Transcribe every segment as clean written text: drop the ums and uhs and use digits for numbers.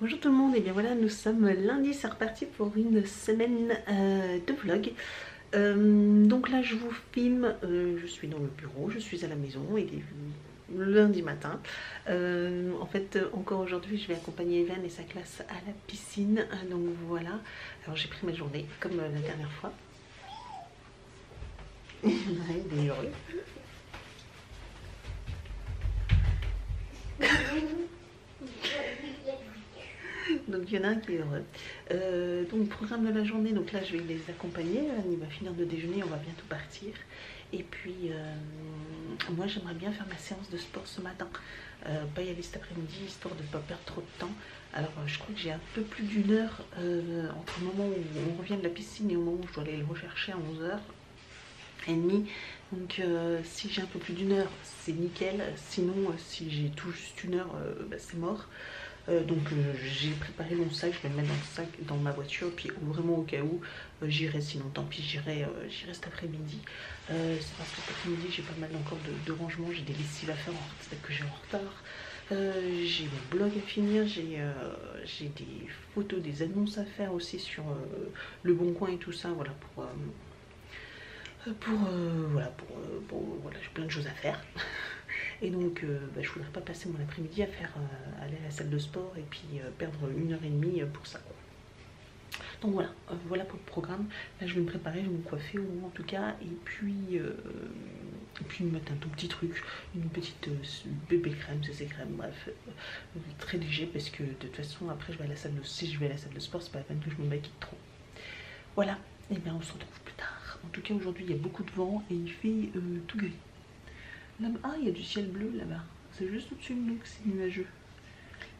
Bonjour tout le monde, et bien voilà, nous sommes lundi, c'est reparti pour une semaine de vlog. Donc là je vous filme, je suis dans le bureau, je suis à la maison, il est lundi matin. En fait encore aujourd'hui je vais accompagner Evan et sa classe à la piscine, donc voilà. Alors j'ai pris ma journée comme la dernière fois. Il est heureux. Donc il y en a un qui est heureux. Donc programme de la journée, donc là je vais les accompagner, il va finir de déjeuner, on va bientôt partir. Et puis moi j'aimerais bien faire ma séance de sport ce matin, pas y aller cet après-midi histoire de ne pas perdre trop de temps. Alors je crois que j'ai un peu plus d'une heure entre le moment où on revient de la piscine et au moment où je dois aller le rechercher à 11h30. Donc si j'ai un peu plus d'une heure c'est nickel, sinon si j'ai tout juste une heure bah, c'est mort. Donc j'ai préparé mon sac, je vais le mettre dans le sac, dans ma voiture, puis vraiment au cas où j'irai, sinon tant pis, j'irai cet après-midi. C'est parce que cet après-midi j'ai pas mal encore de rangement, j'ai des lessives à faire, peut-être que j'ai en retard. J'ai mon blog à finir, j'ai des photos, des annonces à faire aussi sur Le Bon Coin et tout ça, voilà, voilà, j'ai plein de choses à faire. Et donc bah, je voudrais pas passer mon après-midi à faire aller à la salle de sport et puis perdre 1h30 pour ça. Donc voilà, voilà pour le programme. Là je vais me préparer, je vais me coiffer au moins en tout cas, et puis me mettre un tout petit truc, une petite bébé crème, CC crème, bref, très léger, parce que de toute façon après je vais à la salle de, si je vais à la salle de sport, c'est pas la peine que je me maquille trop. Voilà, et bien on se retrouve plus tard. En tout cas aujourd'hui il y a beaucoup de vent et il fait tout gris. Ah, il y a du ciel bleu là-bas. C'est juste au-dessus de nous que c'est nuageux.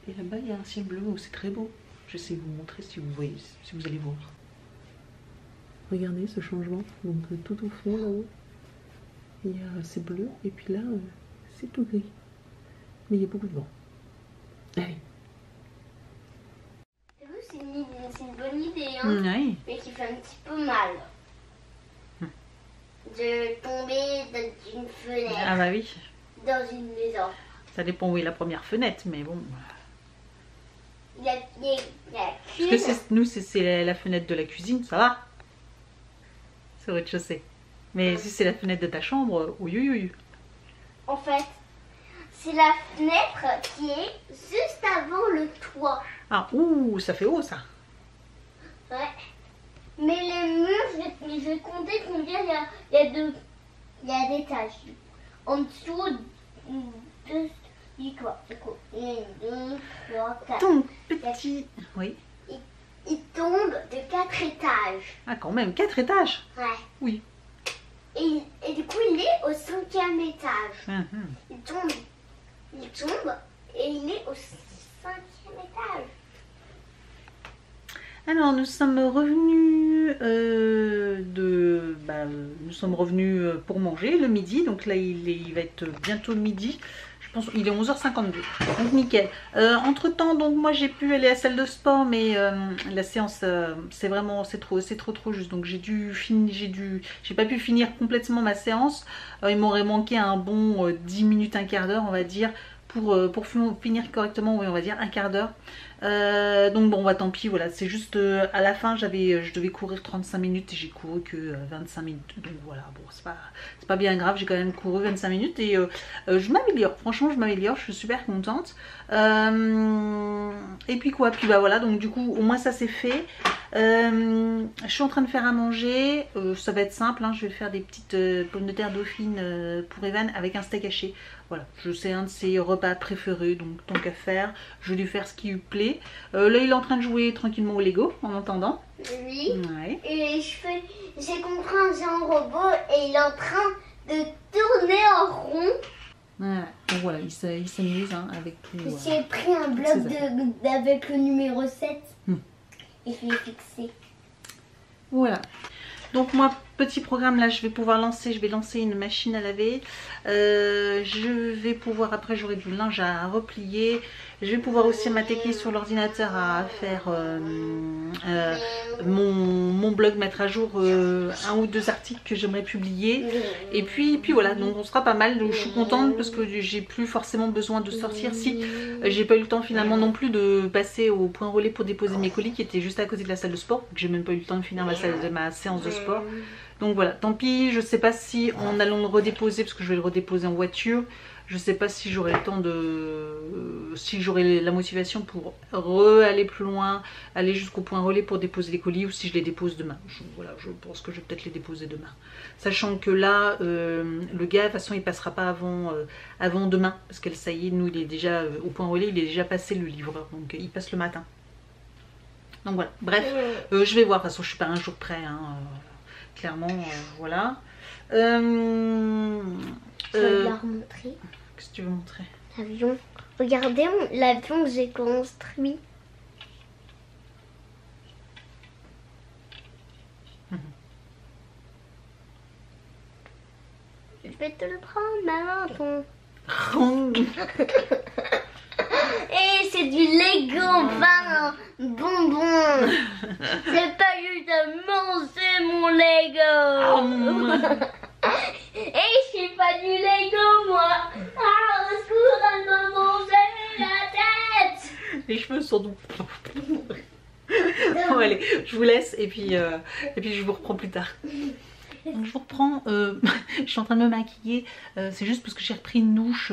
Et là-bas, il y a un ciel bleu. Oh, c'est très beau. J'essaie de vous montrer si vous voyez, si vous allez voir. Regardez ce changement. Donc tout au fond là-haut, c'est bleu. Et puis là, c'est tout gris. Mais il y a beaucoup de vent. Allez. C'est une bonne idée, hein, Oui. mais qui fait un petit peu mal. De tomber dans une fenêtre. Ah bah oui. Dans une maison. Ça dépend où est la première fenêtre, mais bon. Il y a Parce que nous, c'est la fenêtre de la cuisine, ça va. C'est au rez-de-chaussée. Mais si c'est la fenêtre de ta chambre, oui. En fait, c'est la fenêtre qui est juste avant le toit. Ah, ouh, ça fait haut ça. Ouais. Mais les murs, je vais compter combien il y a d'étages. En dessous du toit. C'est quoi? 1, 2, 3, 4. Ton petit. Oui. Il tombe de 4 étages. Ah, quand même, 4 étages. Ouais. Oui. Et du coup, il est au 5e étage. Il tombe et il est au 5e étage. Alors, nous sommes revenus nous sommes revenus pour manger le midi. Donc là, il va être bientôt le midi. Je pense qu'il est 11h52. Donc nickel. Entre temps, donc moi j'ai pu aller à la salle de sport, mais la séance c'est trop juste. Donc j'ai pas pu finir complètement ma séance. Il m'aurait manqué un bon 10 minutes, un quart d'heure, on va dire, pour finir correctement, oui, on va dire un quart d'heure. Donc bon, bah tant pis, voilà, c'est juste à la fin je devais courir 35 minutes et j'ai couru que 25 minutes. Donc voilà, bon, c'est pas bien grave, j'ai quand même couru 25 minutes et je m'améliore, franchement je m'améliore, je suis super contente. Et puis quoi, puis bah voilà, donc du coup au moins ça c'est fait. Je suis en train de faire à manger, ça va être simple, hein, je vais faire des petites pommes de terre dauphine pour Evan avec un steak haché. Voilà, c'est un de ses repas préférés, donc tant qu'à faire, je vais lui faire ce qui lui plaît. Là il est en train de jouer tranquillement au Lego en entendant. Oui. Ouais. Et j'ai compris un géant robot et il est en train de tourner en rond. Voilà, donc voilà, il s'amuse hein, avec tout. J'ai pris un bloc avec le numéro 7 et je l'ai fixé. Voilà. Donc moi, petit programme là, je vais lancer une machine à laver. Je vais pouvoir, après j'aurai du linge à replier. Je vais pouvoir aussi m'attaquer sur l'ordinateur à faire mon blog, mettre à jour un ou deux articles que j'aimerais publier. Et puis voilà, donc on sera pas mal. Donc je suis contente parce que j'ai plus forcément besoin de sortir. Si j'ai pas eu le temps finalement non plus de passer au point relais pour déposer mes colis qui étaient juste à côté de la salle de sport. Donc j'ai même pas eu le temps de finir ma séance de sport. Donc voilà, tant pis, je sais pas si en allant le redéposer, parce que je vais le redéposer en voiture, je sais pas si j'aurai le temps de... si j'aurai la motivation pour aller plus loin, aller jusqu'au point relais pour déposer les colis, ou si je les dépose demain. Voilà, je pense que je vais peut-être les déposer demain. Sachant que là, le gars, de toute façon, il passera pas avant demain, parce que ça y est, nous, il est déjà au point relais, il est déjà passé le livreur, donc il passe le matin. Donc voilà, bref, je vais voir, de toute façon, je suis pas un jour près, hein, clairement, voilà. Je vais leur montrer. Qu'est-ce que tu veux montrer? L'avion. Regardez l'avion que j'ai construit. Je vais te le prendre, maman, ton. Et c'est du Lego, enfin, bonbon. C'est pas juste à manger mon Lego. Et je suis pas du Lego, moi. Ah, au secours, elle m'a mangé la tête. Les cheveux sont doux. Bon allez, je vous laisse et puis je vous reprends plus tard. Donc, je vous reprends, je suis en train de me maquiller, c'est juste parce que j'ai repris une douche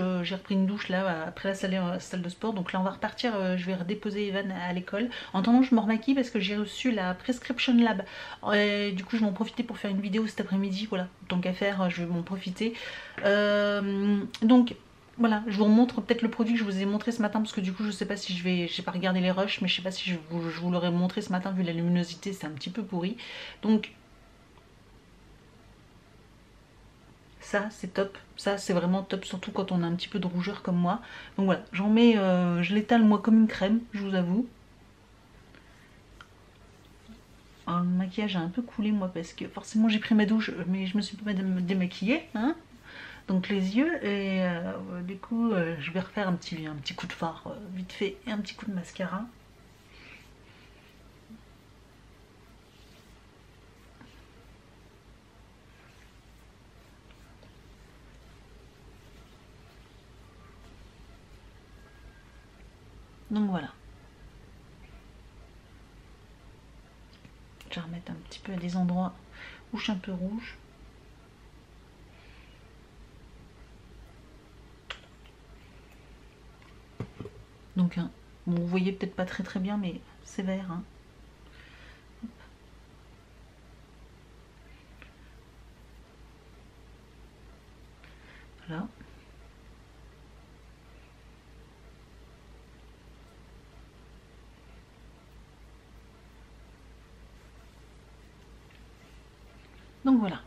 là après la salle de sport. Donc là on va repartir, je vais redéposer Evan à l'école. En attendant je me remaquille parce que j'ai reçu la Prescription Lab. Du coup je vais en profiter pour faire une vidéo cet après-midi, voilà, tant qu'à faire je vais m'en profiter. Donc voilà, je vous remontre peut-être le produit que je vous ai montré ce matin, parce que du coup je sais pas si j'ai pas regardé les rushs, mais je sais pas si je vous l'aurais montré ce matin vu la luminosité, c'est un petit peu pourri. Donc ça c'est top, ça c'est vraiment top, surtout quand on a un petit peu de rougeur comme moi. Donc voilà, j'en mets, je l'étale moi comme une crème, je vous avoue. Alors, le maquillage a un peu coulé moi parce que forcément j'ai pris ma douche, mais je me suis pas démaquillée, hein. Donc les yeux, et du coup je vais refaire un petit coup de fard vite fait et un petit coup de mascara. Donc voilà. Je vais remettre un petit peu à des endroits où je suis un peu rouge. Donc bon, vous voyez peut-être pas très bien, mais c'est vert, hein. Voilà. Donc voilà.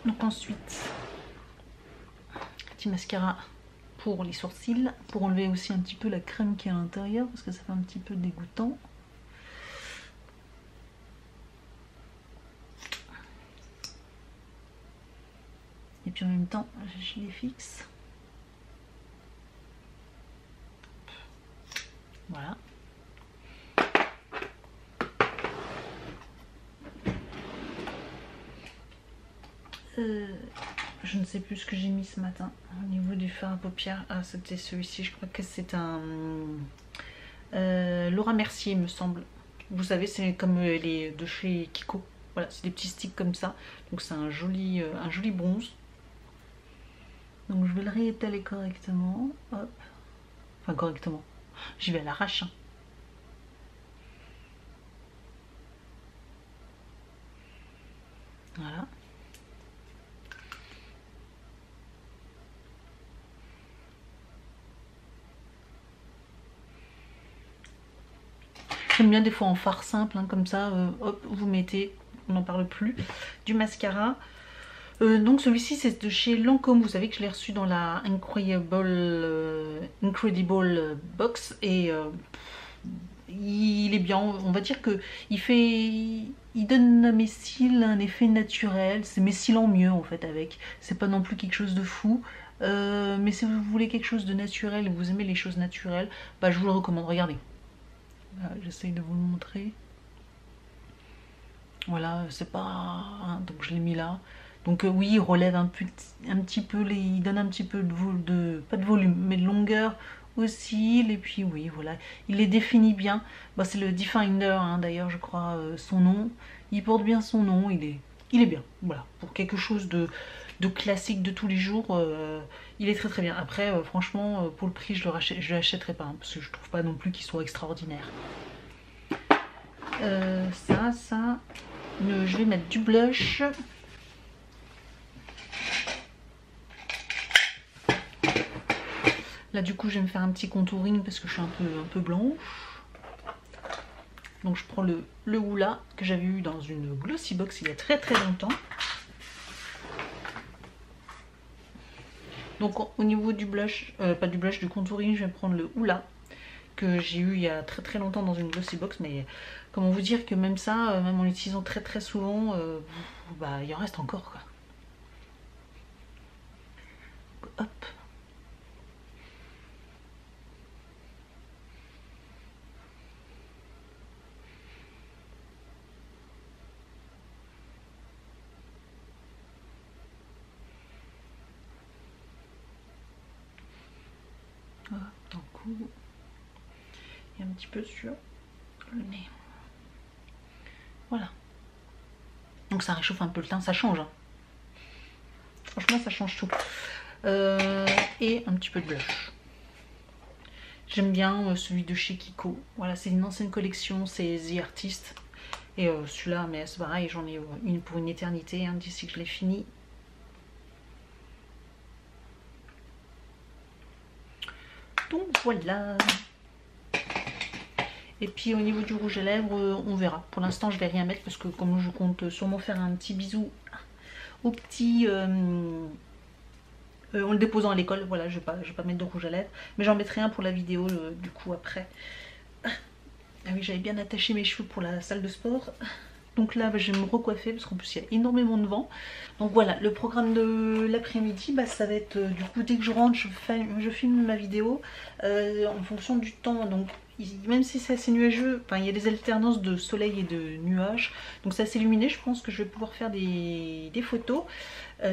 Donc ensuite, petit mascara pour les sourcils, pour enlever aussi un petit peu la crème qui est à l'intérieur, parce que ça fait un petit peu dégoûtant. Et puis en même temps, je les fixe. Voilà. Je ne sais plus ce que j'ai mis ce matin au niveau du fard à paupières. Ah, c'était celui-ci, je crois que c'est un Laura Mercier, me semble. Vous savez, c'est comme les de chez Kiko. Voilà, c'est des petits sticks comme ça. Donc c'est un joli bronze. Donc je vais le réétaler correctement. Hop. Enfin correctement. J'y vais à l'arrache. Hein. Voilà. J'aime bien des fois en fard simple, hein, comme ça, hop, vous mettez, on n'en parle plus, du mascara. Donc celui-ci c'est de chez Lancôme, vous savez que je l'ai reçu dans la Incredible Box et il est bien, on va dire que il donne à mes cils un effet naturel, c'est mes cils en mieux en fait avec, c'est pas non plus quelque chose de fou. Mais si vous voulez quelque chose de naturel et vous aimez les choses naturelles, bah, je vous le recommande, regardez. J'essaye de vous le montrer. Voilà, c'est pas... Hein, donc je l'ai mis là. Donc oui, il relève un petit peu, il donne un petit peu pas de volume, mais de longueur aux cils. Et puis oui, voilà, il les définit bien. Bah, c'est le Definer, hein, d'ailleurs, je crois, son nom. Il porte bien son nom, il est bien. Voilà, pour quelque chose de classique de tous les jours, il est très très bien. Après, franchement, pour le prix, je l'achèterai pas, hein, parce que je trouve pas non plus qu'il soit extraordinaire. Ça, je vais mettre du blush. Là du coup je vais me faire un petit contouring parce que je suis un peu blanche. Donc je prends le Hoola que j'avais eu dans une glossy box il y a très très longtemps. Donc au niveau du blush, pas du blush, du contouring, je vais prendre le Hoola que j'ai eu il y a très très longtemps dans une glossy box. Mais comment vous dire que même ça, même en l'utilisant très très souvent, bah il en reste encore quoi. Hop. D'un coup, et un petit peu sur le nez. Voilà. Donc ça réchauffe un peu le teint, ça change. Hein. Franchement, ça change tout. Et un petit peu de blush. J'aime bien celui de chez Kiko. Voilà, c'est une ancienne collection, c'est The Artist. Et celui-là, mais c'est pareil, j'en ai une pour une éternité, hein, d'ici que je l'ai fini. Donc voilà. Et puis au niveau du rouge à lèvres, on verra. Pour l'instant, je vais rien mettre parce que comme je compte sûrement faire un petit bisou au petit... en le déposant à l'école, voilà, je vais pas mettre de rouge à lèvres. Mais j'en mettrai un pour la vidéo du coup après. Ah oui, j'avais bien attaché mes cheveux pour la salle de sport. Donc là, je vais me recoiffer parce qu'en plus il y a énormément de vent. Donc voilà, le programme de l'après-midi, bah, ça va être du coup dès que je rentre, je filme ma vidéo en fonction du temps. Donc même si c'est assez nuageux, enfin il y a des alternances de soleil et de nuages. Donc c'est assez illuminé, je pense que je vais pouvoir faire des photos.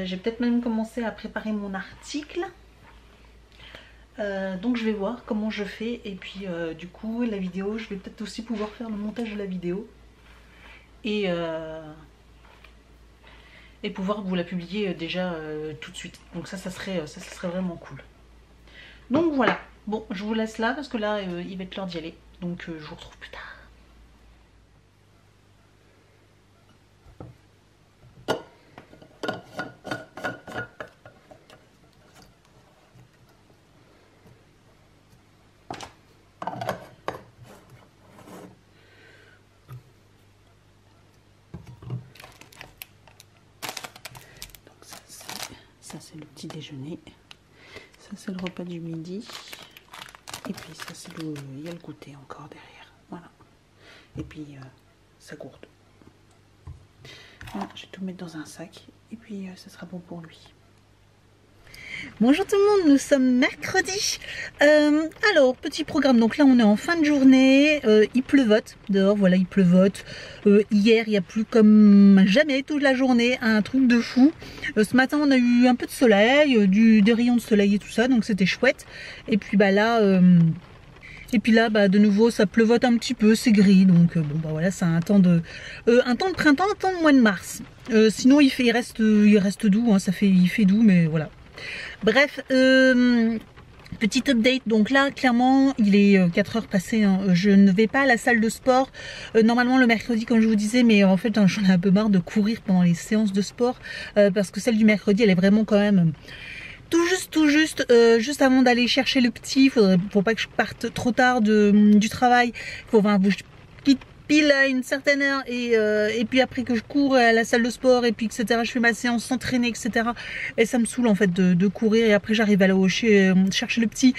J'ai peut-être même commencé à préparer mon article. Donc je vais voir comment je fais. Et puis du coup la vidéo, je vais peut-être aussi pouvoir faire le montage de la vidéo. Et pouvoir vous la publier déjà tout de suite. Donc ça serait vraiment cool. Donc voilà. Bon, je vous laisse là parce que là, il va être l'heure d'y aller. Donc je vous retrouve plus tard. Ça c'est le petit déjeuner, ça c'est le repas du midi, et puis ça c'est il y a le goûter encore derrière, voilà, et puis sa gourde. Voilà, je vais tout mettre dans un sac, et puis ça sera bon pour lui. Bonjour tout le monde, nous sommes mercredi. Alors, petit programme, donc là on est en fin de journée, il pleuvote dehors, voilà il pleuvote. Hier il y a plu comme jamais toute la journée, un truc de fou. Ce matin on a eu un peu de soleil, des rayons de soleil et tout ça, donc c'était chouette. Et puis bah là... bah, de nouveau ça pleuvote un petit peu, c'est gris, donc bon bah voilà, c'est un temps de printemps, un temps de mois de mars. Sinon il reste doux, hein, il fait doux, mais voilà. Bref, petit update, donc là clairement il est 4 heures passées, hein. Je ne vais pas à la salle de sport normalement le mercredi comme je vous disais, mais en fait j'en ai un peu marre de courir pendant les séances de sport parce que celle du mercredi elle est vraiment quand même tout juste avant d'aller chercher le petit. Faut pas que je parte trop tard du travail, faut pile à une certaine heure et puis après que je cours à la salle de sport et puis etc. Je fais ma séance s'entraîner etc. Et ça me saoule en fait de courir et après j'arrive à aller chercher le petit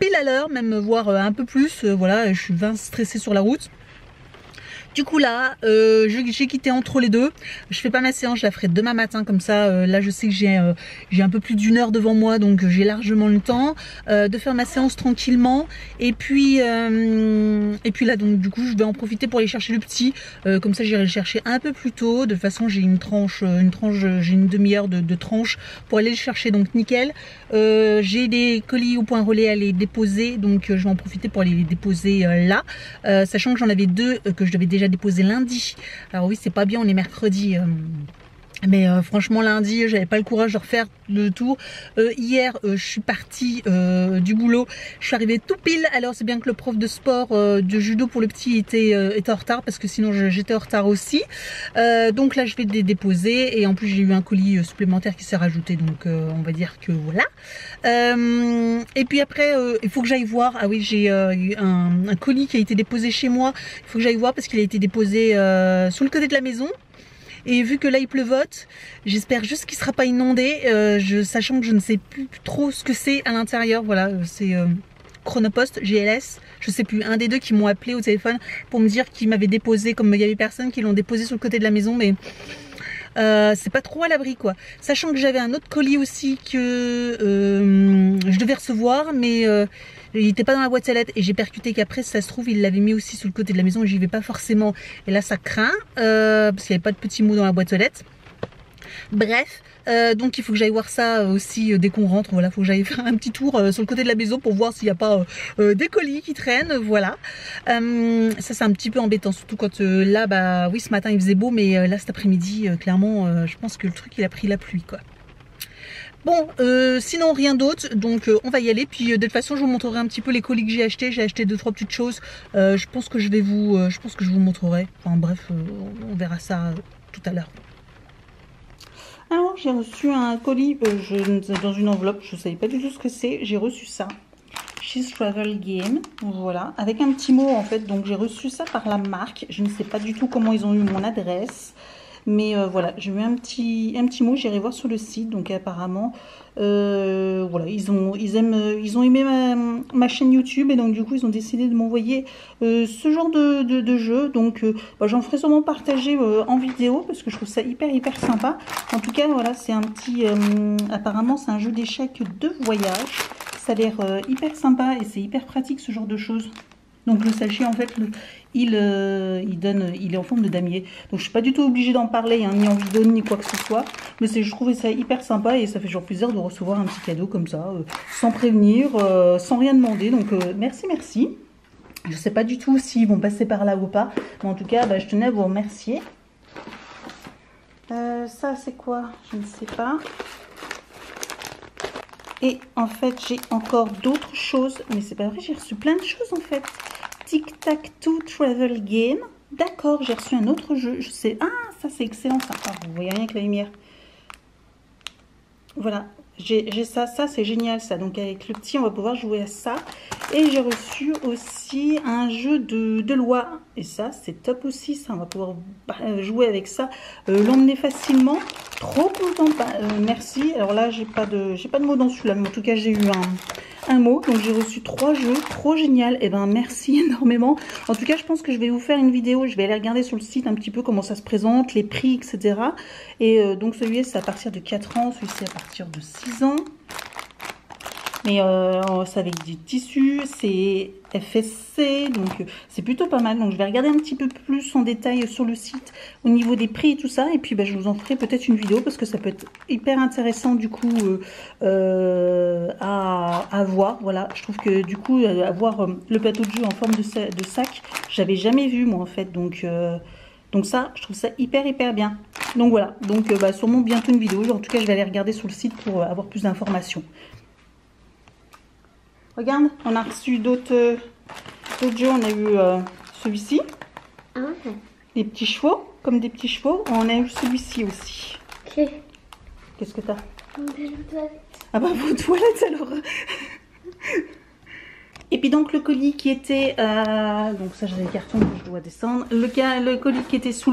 pile à l'heure, même voire un peu plus. Voilà, je suis bien stressée sur la route. Du coup là, j'ai quitté entre les deux. Je fais pas ma séance, je la ferai demain matin comme ça. Là je sais que j'ai un peu plus d'1 heure devant moi, donc j'ai largement le temps de faire ma séance tranquillement. Et puis là donc du coup je vais en profiter pour aller chercher le petit. Comme ça j'irai le chercher un peu plus tôt. De toute façon j'ai une tranche, j'ai une demi-heure de tranche pour aller le chercher, donc nickel. J'ai des colis au point relais à les déposer, donc je vais en profiter pour aller les déposer là. Sachant que j'en avais 2 que je devais déjà déposé lundi. Alors oui, c'est pas bien, on est mercredi. Mais franchement lundi j'avais pas le courage de refaire le tour. Hier je suis partie du boulot, je suis arrivée tout pile. Alors c'est bien que le prof de sport de judo pour le petit était en retard, parce que sinon j'étais en retard aussi. Donc là je vais les déposer et en plus j'ai eu un colis supplémentaire qui s'est rajouté, donc on va dire que voilà. Et puis après il faut que j'aille voir. Ah oui, j'ai un colis qui a été déposé chez moi. Il faut que j'aille voir parce qu'il a été déposé sur le côté de la maison. Et vu que là il pleuvote, j'espère juste qu'il ne sera pas inondé, sachant que je ne sais plus trop ce que c'est à l'intérieur. Voilà, c'est Chronopost, GLS, je sais plus, un des deux qui m'ont appelé au téléphone pour me dire qu'ils m'avaient déposé, comme il y avait personne qui l'ont déposé sur le côté de la maison, mais c'est pas trop à l'abri quoi. Sachant que j'avais un autre colis aussi que je devais recevoir, mais il n'était pas dans la boîte à lettres et j'ai percuté qu'après, si ça se trouve, il l'avait mis aussi sur le côté de la maison et j'y vais pas forcément. Et là, ça craint parce qu'il n'y avait pas de petits mots dans la boîte aux lettres. Bref, donc il faut que j'aille voir ça aussi dès qu'on rentre. Voilà, il faut que j'aille faire un petit tour sur le côté de la maison pour voir s'il n'y a pas des colis qui traînent. Voilà, ça c'est un petit peu embêtant, surtout quand là, bah oui, ce matin il faisait beau, mais là cet après-midi, clairement, je pense que le truc il a pris la pluie quoi. Bon, sinon rien d'autre, donc on va y aller. Puis de toute façon je vous montrerai un petit peu les colis que j'ai achetés. J'ai acheté 2-3 petites choses. Je pense que je vous montrerai. Enfin bref, on verra ça tout à l'heure. Alors j'ai reçu un colis dans une enveloppe. Je ne savais pas du tout ce que c'est. J'ai reçu ça. She's Travel Game, voilà, avec un petit mot en fait. Donc j'ai reçu ça par la marque. Je ne sais pas du tout comment ils ont eu mon adresse. Mais voilà, j'ai eu un petit mot, j'irai voir sur le site. Donc apparemment, voilà, ils ont aimé ma chaîne YouTube. Et donc du coup, ils ont décidé de m'envoyer ce genre de jeu. Donc bah, j'en ferai sûrement partager en vidéo, parce que je trouve ça hyper sympa. En tout cas, voilà, c'est un petit... apparemment, c'est un jeu d'échecs de voyage. Ça a l'air hyper sympa et c'est hyper pratique ce genre de choses. Donc le sachet en fait il est en forme de damier. Donc je suis pas du tout obligée d'en parler, hein, ni en vidéo ni quoi que ce soit. Mais je trouvais ça hyper sympa et ça fait toujours plaisir de recevoir un petit cadeau comme ça, sans prévenir, sans rien demander. Donc merci. Je sais pas du tout s'ils vont passer par là ou pas. Mais en tout cas, bah, je tenais à vous remercier. Ça c'est quoi? Je ne sais pas. Et en fait, j'ai encore d'autres choses. Mais c'est pas vrai, j'ai reçu plein de choses en fait. Tic Tac Toe Travel Game. D'accord, j'ai reçu un autre jeu. Je sais. Ah, ça c'est excellent ça. Ah, vous voyez rien avec la lumière. Voilà, j'ai ça. Ça c'est génial ça. Donc avec le petit, on va pouvoir jouer à ça. Et j'ai reçu aussi un jeu de loi. Et ça, c'est top aussi. Ça, on va pouvoir jouer avec ça. L'emmener facilement. Trop contente. Merci. Alors là, j'ai pas de mots dans celui-là. Mais en tout cas, j'ai eu un mot. Donc, j'ai reçu 3 jeux. Trop génial. Et ben, merci énormément. En tout cas, je pense que je vais vous faire une vidéo. Je vais aller regarder sur le site un petit peu comment ça se présente, les prix, etc. Et donc, celui-là, c'est à partir de 4 ans. Celui-ci, à partir de 6 ans. Mais c'est avec du tissu, c'est FSC, donc c'est plutôt pas mal. Donc je vais regarder un petit peu plus en détail sur le site au niveau des prix et tout ça. Et puis bah, je vous en ferai peut-être une vidéo parce que ça peut être hyper intéressant du coup à voir. Voilà, je trouve que du coup avoir le plateau de jeu en forme de sac, j'avais jamais vu moi en fait. Donc ça, je trouve ça hyper bien. Donc voilà, donc bah, sûrement bientôt une vidéo. En tout cas, je vais aller regarder sur le site pour avoir plus d'informations. Regarde, on a reçu d'autres jeux. On a eu celui-ci. Les petits chevaux, comme des petits chevaux. On a eu celui-ci aussi. Ok. Qu'est-ce que t'as? Une toilette. Ah bah vos toilettes alors. Et puis donc le colis qui était, donc ça j'ai les cartons que je dois descendre, le colis qui était sous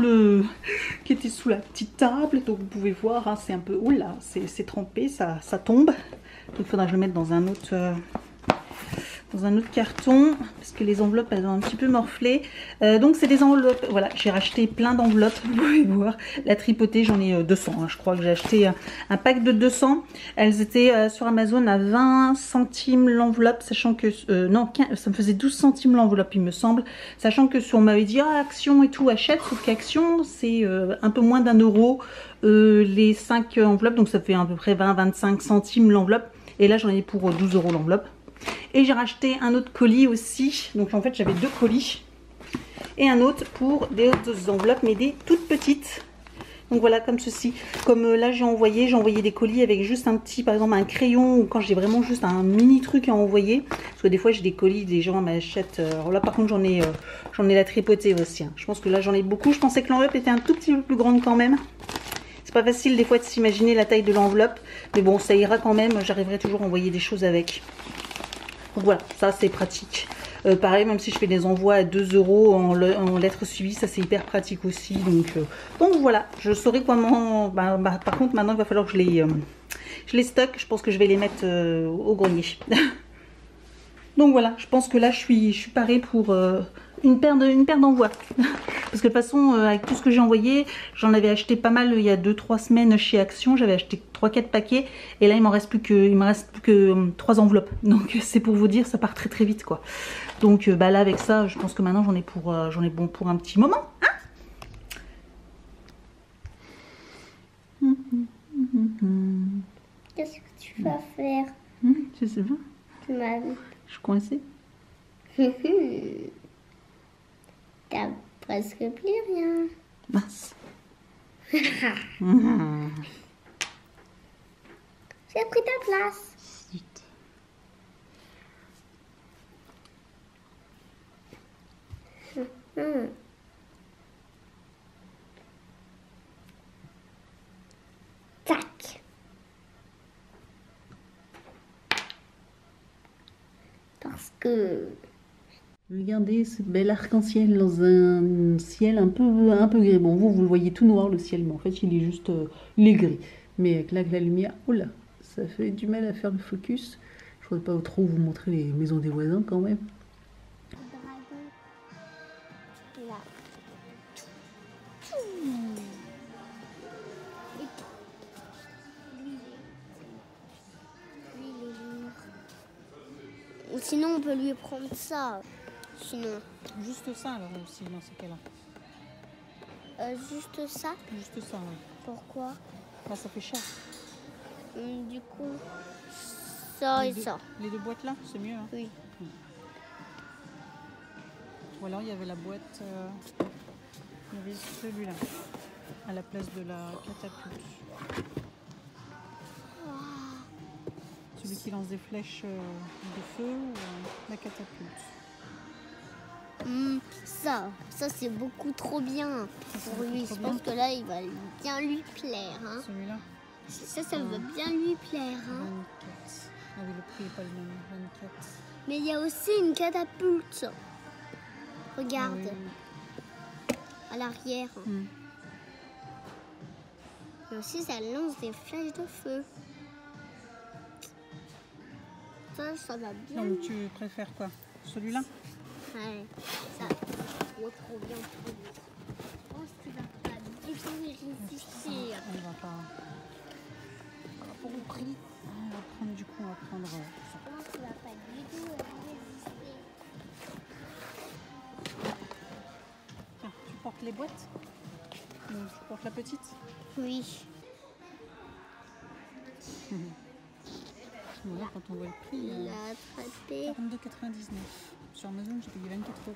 la petite table, donc vous pouvez voir, hein, c'est un peu, oula, c'est trempé, ça tombe, donc il faudra que je le mette dans un autre carton, parce que les enveloppes elles ont un petit peu morflé. Donc c'est des enveloppes, voilà, j'ai racheté plein d'enveloppes, vous pouvez voir, la tripotée j'en ai 200, hein, je crois que j'ai acheté un pack de 200, elles étaient sur Amazon à 20 centimes l'enveloppe, sachant que, non, 15, ça me faisait 12 centimes l'enveloppe il me semble, sachant que on m'avait dit, ah, Action et tout, achète, sauf qu'Action c'est un peu moins d'1 €, les 5 enveloppes, donc ça fait à peu près 20-25 centimes l'enveloppe, et là j'en ai pour 12 € l'enveloppe. Et j'ai racheté un autre colis aussi. Donc en fait j'avais 2 colis. Et un autre pour des autres enveloppes, mais des toutes petites. Donc voilà, comme ceci. Comme là j'ai envoyé des colis avec juste un petit, par exemple un crayon. Ou quand j'ai vraiment juste un mini truc à envoyer. Parce que des fois j'ai des colis, des gens m'achètent. Alors là par contre j'en ai la tripotée aussi. Hein. Je pense que là j'en ai beaucoup. Je pensais que l'enveloppe était un tout petit peu plus grande quand même. C'est pas facile des fois de s'imaginer la taille de l'enveloppe. Mais bon, ça ira quand même. J'arriverai toujours à envoyer des choses avec. Donc voilà, ça c'est pratique. Pareil, même si je fais des envois à 2 € en lettres suivies, ça c'est hyper pratique aussi. Donc voilà, je saurai comment. Par contre, maintenant il va falloir que je les stocke. Je pense que je vais les mettre au grenier. Donc voilà, je pense que là je suis parée pour une paire d'envois. Parce que de toute façon, avec tout ce que j'ai envoyé, j'en avais acheté pas mal il y a 2-3 semaines chez Action. J'avais acheté 3-4 paquets. Et là, il me reste plus que 3 enveloppes. Donc c'est pour vous dire, ça part très très vite quoi. Donc là avec ça, je pense que maintenant j'en ai bon pour un petit moment. Hein. Qu'est-ce que tu vas faire? Je sais pas. Tu m'as vu. Je suis coincée. T'as presque plus rien. Mince. J'ai pris ta place. Zut. Tac. Parce que... Regardez ce bel arc-en-ciel dans un ciel un peu gris. Bon, vous le voyez tout noir le ciel, mais en fait il est juste il est gris. Mais avec la lumière, oh là, ça fait du mal à faire le focus. Je ne voudrais pas trop vous montrer les maisons des voisins quand même. Là. Ou sinon on peut lui prendre ça. Sinon. Juste ça alors aussi dans ces cas-là. Juste ça. Juste ça, oui. Pourquoi? Là ça fait cher. Du coup, ça et ça. Les 2 boîtes là, c'est mieux. Hein. Oui. Ou alors il y avait la boîte, il y avait celui-là, à la place de la catapulte. Celui qui lance des flèches de feu ou la catapulte. Ça c'est beaucoup trop bien pour lui. Je pense que là il va bien lui plaire. Hein. Celui-là ça va bien lui plaire. Hein. 24. Ah oui, le prix n'est pas le même. 24. Mais il y a aussi une catapulte. Regarde. Ah oui. À l'arrière. Et aussi ça lance des flèches de feu. Ça va bien. Donc tu préfères quoi? Celui-là? Ouais, ça trop bien pour lui. Je pense qu'il va pas du tout résister. On va pas. Par rapport au prix, on va prendre ça. Je pense qu'il va pas du tout résister. Tiens, tu portes les boîtes? Donc, tu portes la petite? Oui. Voilà, quand on voit le prix, Il a attrapé. 42,99. Sur Amazon, j'ai payé 24 €.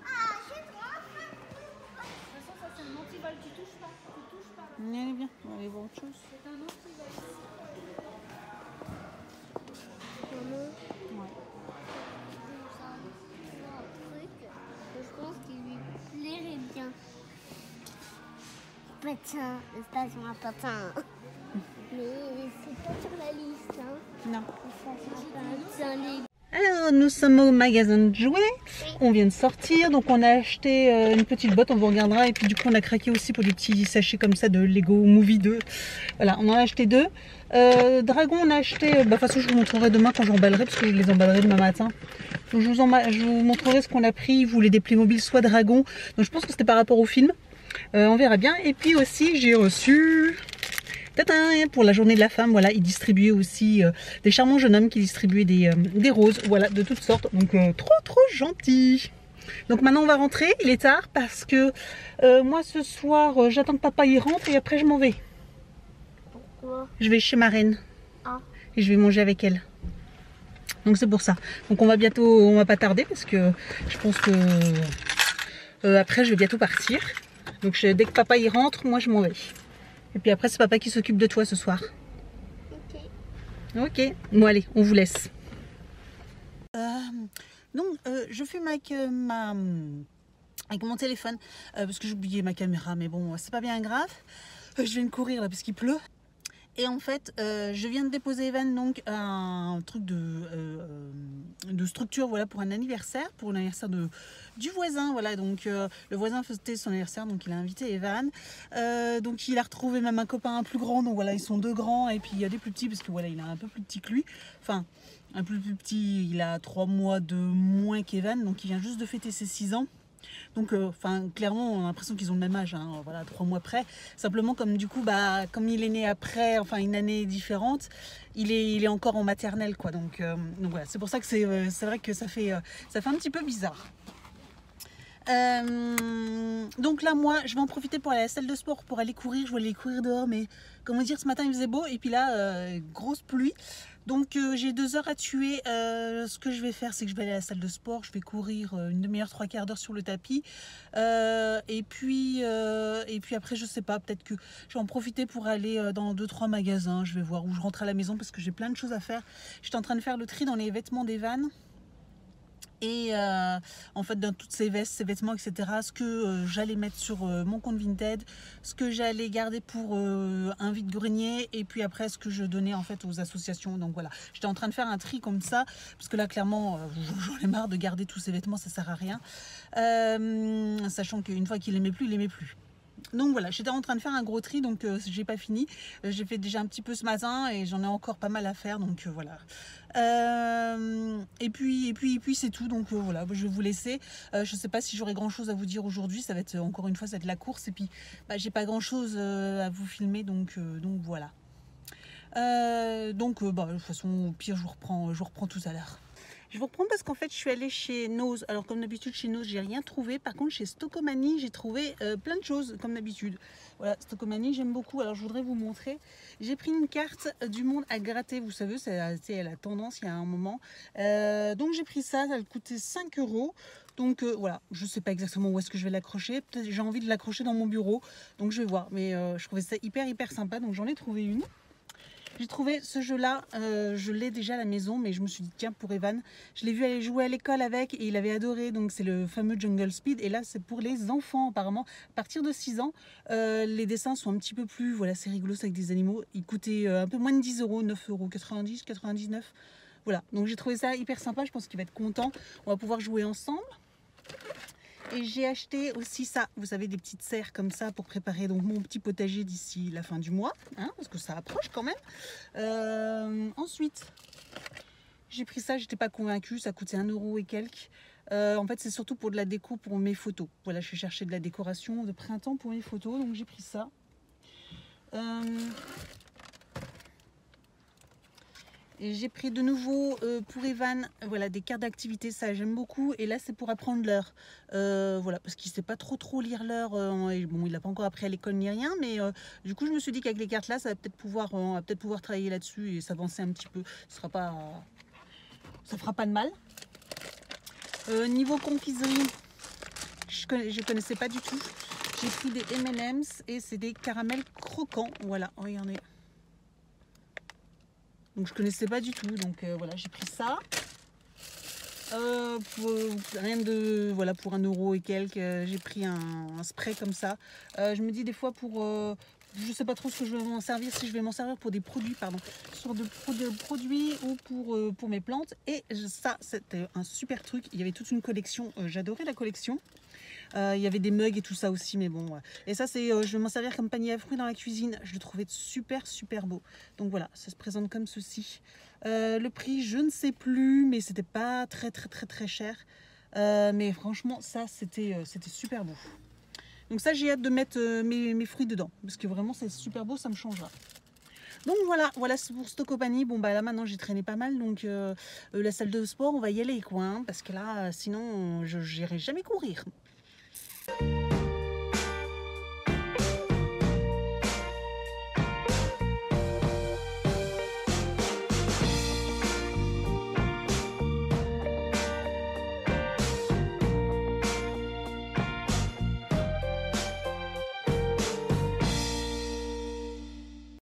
Ah, chez toi. De toute façon, ça c'est un antivol. Tu touches pas. Elle est bien, on va aller voir autre chose. C'est un antivol. Maman. Ouais. C'est un truc que je pense qu'il lui plairait bien. Patin, station à patin. Mais c'est pas sur la liste. Hein. Non. Ça, c'est un Lego. Alors, nous sommes au magasin de jouets. On vient de sortir, donc on a acheté une petite boîte, on vous regardera. Et puis du coup, on a craqué aussi pour des petits sachets comme ça de Lego Movie 2. Voilà, on en a acheté 2. Dragon, on a acheté, de toute façon, je vous montrerai demain quand j'emballerai, parce que je les emballerai demain matin. Donc, je vous montrerai ce qu'on a pris. Vous voulez des Playmobil, soit Dragon. Donc je pense que c'était par rapport au film. On verra bien. Et puis aussi, j'ai reçu... pour la journée de la femme, voilà, ils distribuaient aussi des charmants jeunes hommes qui distribuaient des roses, voilà, de toutes sortes. Donc trop gentil. Donc maintenant on va rentrer, il est tard parce que moi ce soir j'attends que papa y rentre et après je m'en vais. Pourquoi? Je vais chez ma reine. Ah. Et je vais manger avec elle. Donc c'est pour ça. Donc on va bientôt, on va pas tarder parce que je pense que après je vais bientôt partir. Donc dès que papa y rentre, moi je m'en vais. Et puis après, c'est papa qui s'occupe de toi ce soir. Ok. Ok. Bon, allez, on vous laisse. Je fume avec, avec mon téléphone. Parce que j'ai oublié ma caméra. Mais bon, c'est pas bien grave. Je viens de courir là parce qu'il pleut. Et en fait, je viens de déposer Evan donc un truc de structure, voilà, pour un anniversaire, pour l'anniversaire du voisin, voilà. Donc le voisin faisait son anniversaire, donc il a invité Evan. Donc il a retrouvé même un copain plus grand, donc voilà, ils sont 2 grands et puis il y a des plus petits parce que voilà, il est un peu plus petit que lui. Enfin, un peu plus petit, il a 3 mois de moins qu'Evan, donc il vient juste de fêter ses 6 ans. Donc, clairement, on a l'impression qu'ils ont le même âge, hein, voilà, 3 mois près. Simplement, comme du coup, comme il est né après, enfin une année différente, il est encore en maternelle, quoi. Donc voilà, c'est pour ça que c'est vrai que ça fait un petit peu bizarre. Donc là, moi, je vais en profiter pour aller à la salle de sport, pour aller courir. Je vais aller courir dehors, mais comment dire, ce matin il faisait beau et puis là, grosse pluie. Donc j'ai 2 heures à tuer. Ce que je vais faire, c'est que je vais aller à la salle de sport. Je vais courir une demi-heure, 3/4 d'heure sur le tapis. Et puis après, je sais pas, peut-être que je vais en profiter pour aller dans 2-3 magasins. Je vais voir où je rentre à la maison parce que j'ai plein de choses à faire. J'étais en train de faire le tri dans les vêtements d'Evan. Et en fait dans toutes ces vestes, ces vêtements, etc. Ce que j'allais mettre sur mon compte Vinted, ce que j'allais garder pour un vide-grenier et puis après ce que je donnais en fait aux associations. Donc voilà, j'étais en train de faire un tri comme ça parce que là clairement j'en ai marre de garder tous ces vêtements, ça sert à rien, sachant qu'une fois qu'il aimait plus, il aimait plus. Donc voilà, j'étais en train de faire un gros tri, donc j'ai pas fini. J'ai fait déjà un petit peu ce matin et j'en ai encore pas mal à faire, donc voilà. Et puis c'est tout, donc voilà, je vais vous laisser. Je sais pas si j'aurai grand chose à vous dire aujourd'hui, ça va être encore une fois, ça va être la course et puis j'ai pas grand chose à vous filmer, donc voilà. De toute façon, au pire, je vous reprends tout à l'heure. Je vous reprends parce qu'en fait je suis allée chez Nose. Alors comme d'habitude chez Nose j'ai rien trouvé. Par contre chez Stockomanie j'ai trouvé plein de choses comme d'habitude. Voilà, Stockomanie j'aime beaucoup. Alors je voudrais vous montrer. J'ai pris une carte du monde à gratter. Vous savez, c'est la tendance il y a un moment. Donc j'ai pris ça, ça coûtait 5 €. Donc voilà, je sais pas exactement où est-ce que je vais l'accrocher. Peut-être j'ai envie de l'accrocher dans mon bureau. Donc je vais voir. Mais je trouvais ça hyper sympa. Donc j'en ai trouvé une. J'ai trouvé ce jeu-là, je l'ai déjà à la maison, mais je me suis dit, tiens, pour Evan, je l'ai vu aller jouer à l'école avec et il avait adoré. Donc, c'est le fameux Jungle Speed. Et là, c'est pour les enfants, apparemment. À partir de 6 ans, les dessins sont un petit peu plus, voilà, c'est rigolo, c'est avec des animaux. Il coûtait un peu moins de 10 €, 9,90 €, 99 €. Voilà, donc j'ai trouvé ça hyper sympa. Je pense qu'il va être content. On va pouvoir jouer ensemble. Et j'ai acheté aussi ça, vous savez, des petites serres comme ça pour préparer donc mon petit potager d'ici la fin du mois, hein, parce que ça approche quand même. Ensuite, j'ai pris ça, j'étais pas convaincue, ça coûtait 1 € et quelques. En fait, c'est surtout pour de la déco pour mes photos. Voilà, je vais chercher de la décoration de printemps pour mes photos, donc j'ai pris ça. Et j'ai pris de nouveau pour Evan, voilà, des cartes d'activité, ça j'aime beaucoup. Et là c'est pour apprendre l'heure, voilà, parce qu'il ne sait pas trop lire l'heure. Bon, il n'a pas encore appris à l'école ni rien, mais du coup je me suis dit qu'avec les cartes là, ça va peut-être pouvoir travailler là-dessus et s'avancer un petit peu. Ça fera pas de mal. Niveau confiserie, je connaissais pas du tout. J'ai pris des M&M's et c'est des caramels croquants. Voilà, regardez. Donc je connaissais pas du tout, donc voilà, j'ai pris ça. Rien de, voilà, pour 1 € et quelques, j'ai pris un spray comme ça. Je me dis des fois pour je sais pas trop ce que je vais m'en servir, si je vais m'en servir pour des produits, pardon, sur de produits ou pour mes plantes. Et ça, c'était un super truc. Il y avait toute une collection, j'adorais la collection. Il y avait des mugs et tout ça aussi, mais bon. Et ça, c'est, je vais m'en servir comme panier à fruits dans la cuisine. Je le trouvais super beau. Donc voilà, ça se présente comme ceci. Le prix, je ne sais plus, mais c'était pas très cher. Mais franchement, ça, c'était super beau. Donc ça, j'ai hâte de mettre mes fruits dedans, parce que vraiment, c'est super beau, ça me changera. Donc voilà pour Stocopanie. Bon bah là maintenant j'ai traîné pas mal, donc la salle de sport on va y aller quoi, hein, parce que là sinon je n'irai jamais courir.